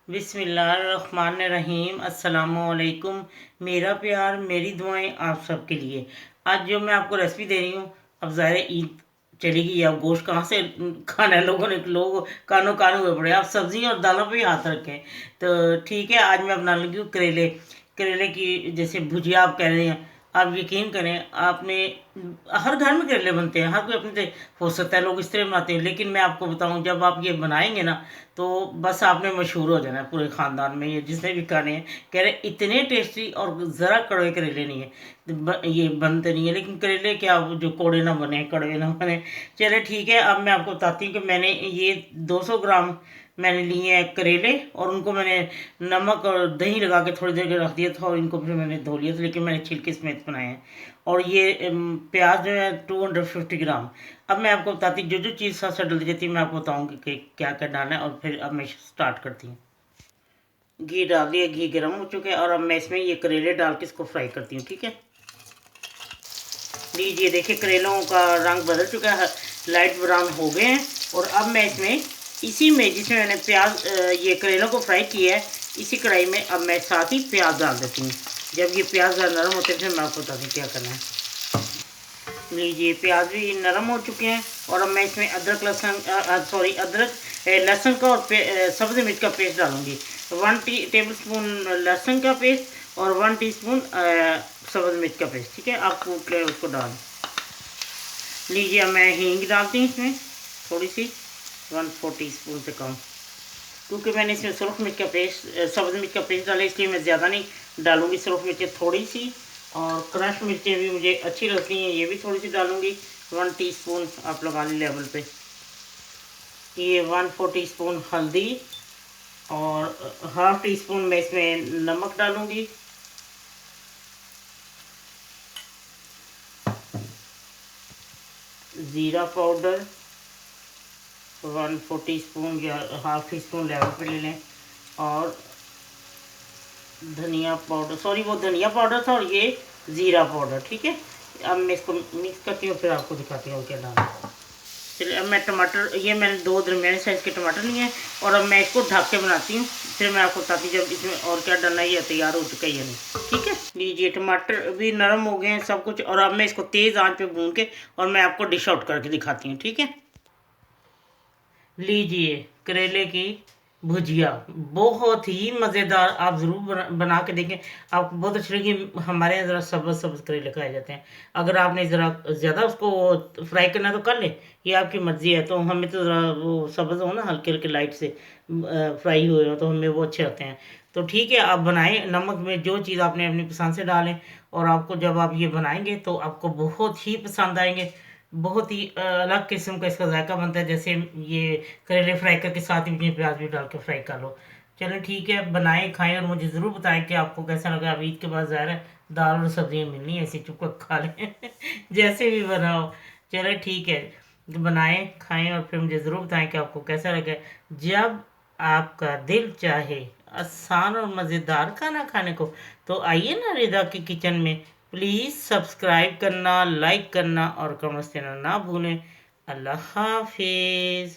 बिस्मिल्लाहिर्रहमानिर्रहीम अस्सलामुअलैकुम। मेरा प्यार मेरी दुआएं आप सबके लिए। आज जो मैं आपको रेसिपी दे रही हूँ, अब ज़ाहिर है ईद चली गई, अब गोश्त कहाँ से खाना है, लोग कानों कान हुए पड़े। आप सब्जी और दालों पे ही हाथ रखें। तो ठीक है, आज मैं बना लगी हूँ करेले। करेले की जैसे भुजिया आप कह रहे हैं, आप यकीन करें, आपने हर घर में करेले बनते हैं, हर कोई अपने से हो सकता है लोग इस तरह बनाते हैं, लेकिन मैं आपको बताऊं, जब आप ये बनाएंगे ना तो बस आपने मशहूर हो जाना है पूरे ख़ानदान में। ये जिसने भी खाने हैं कह रहे इतने टेस्टी, और ज़रा कड़वे करेले नहीं है। ये बनते नहीं है, लेकिन करेले क्या, वो जो कोड़े ना बने, कड़वे ना बने। चले ठीक है, अब मैं आपको बताती हूँ कि मैंने ये 200 ग्राम मैंने लिए हैं करेले, और उनको मैंने नमक और दही लगा के थोड़ी देर के रख दिया था, और इनको फिर मैंने धो लिया था, लेकिन मैंने छिलके समेत बनाए हैं। और ये प्याज जो है 250 ग्राम। अब मैं आपको बताती, जो जो चीज़ साथ साथ डल जाती है मैं आपको बताऊंगी कि क्या क्या डालना है। और फिर अब मैं स्टार्ट करती हूँ। घी डाल दिया, घी गर्म हो चुका है, और अब मैं इसमें ये करेले डाल के इसको फ्राई करती हूँ। ठीक है, लीजिए देखिए करेलों का रंग बदल चुका है, लाइट ब्राउन हो गए हैं। और अब मैं इसमें इसी में जिसमें मैंने प्याज ये करेलों को फ्राई किया है, इसी कढ़ाई में अब मैं साथ ही प्याज डाल देती हूँ। जब ये प्याज नरम होते हैं फिर मैं आपको बताती हूँ क्या करना है। लीजिए प्याज भी नरम हो चुके हैं, और अब मैं इसमें अदरक लहसुन अदरक लहसुन का और सब्ज़ी मिर्च का पेस्ट डालूंगी। 1 टेबल स्पून लहसुन का पेस्ट और 1 टीस्पून सब्ज़ मिर्च का पेस्ट। ठीक है, आप कूट ले उसको डाल लीजिए। अब मैं हींग डालती हूँ इसमें थोड़ी सी, 1/4 टीस्पून से कम, क्योंकि मैंने इसमें सुरख मिर्च का पेस्ट सब्ज़ मिर्च का पेस्ट डाला, इसलिए मैं ज़्यादा नहीं डालूंगी। सुरख मिर्चें थोड़ी सी, और क्रश मिर्चें भी मुझे अच्छी लगती हैं, ये भी थोड़ी सी डालूंगी। 1 टीस्पून आप लगा ली लेवल पे। ये 1/4 टीस्पून हल्दी, और हाफ टी स्पून मैं इसमें नमक डालूंगी। ज़ीरा पाउडर 1/4 टीस्पून या हाफ टी स्पून लेवल पे ले लें। और धनिया पाउडर, सॉरी वो धनिया पाउडर था, और ये ज़ीरा पाउडर। ठीक है, अब मैं इसको मिक्स करती हूँ, फिर आपको दिखाती हूँ क्या डालना है। चलिए, अब मैं टमाटर, ये मैंने 2 दरमियाने साइज़ के टमाटर लिए हैं, और अब मैं इसको ढक के बनाती हूँ। फिर मैं आपको बताती हूँ जब इसमें और क्या डालना है, ये तैयार हो चुका है या नहीं। ठीक है, लीजिए टमाटर भी नरम हो गए हैं सब कुछ, और अब मैं इसको तेज़ आंच पे भून के और मैं आपको डिश आउट करके दिखाती हूँ। ठीक है, लीजिए करेले की भुजिया, बहुत ही मज़ेदार। आप ज़रूर बना के देखें, आपको बहुत अच्छी लगी। हमारे यहाँ ज़रा सब्ज़ सब्ज़ करेले खाए जाते हैं। अगर आपने ज़रा ज़्यादा उसको फ्राई करना है तो कर लें, ये आपकी मर्ज़ी है। तो हमें तो ज़रा वो सब्ज़ हो ना, हल्के हल्के लाइट से फ्राई हुए हो, तो हमें वो अच्छे लगते हैं। तो ठीक है, आप बनाएं, नमक में जो चीज़ आपने अपनी पसंद से डालें, और आपको जब आप ये बनाएंगे तो आपको बहुत ही पसंद आएंगे। बहुत ही अलग किस्म का इसका जायका बनता है। जैसे ये करेले फ्राई करके साथ ही में प्याज भी डाल के फ्राई कर लो। चलो ठीक है, बनाएं, खाएं, और मुझे ज़रूर बताएं कि आपको कैसा लगा। अब ईद के बाद ज़ाहिर है दाल और सब्जियाँ मिलनी है, ऐसे चुप कर खा लें जैसे भी बनाओ। चलो ठीक है, बनाएं, खाएं, और फिर मुझे ज़रूर बताएं कि आपको कैसा लगा। जब आपका दिल चाहे आसान और मज़ेदार खाना खाने को, तो आइए ना रिदा की किचन में। प्लीज़ सब्सक्राइब करना, लाइक करना, और कमेंट्स देना ना भूलें। अल्लाह हाफिज़।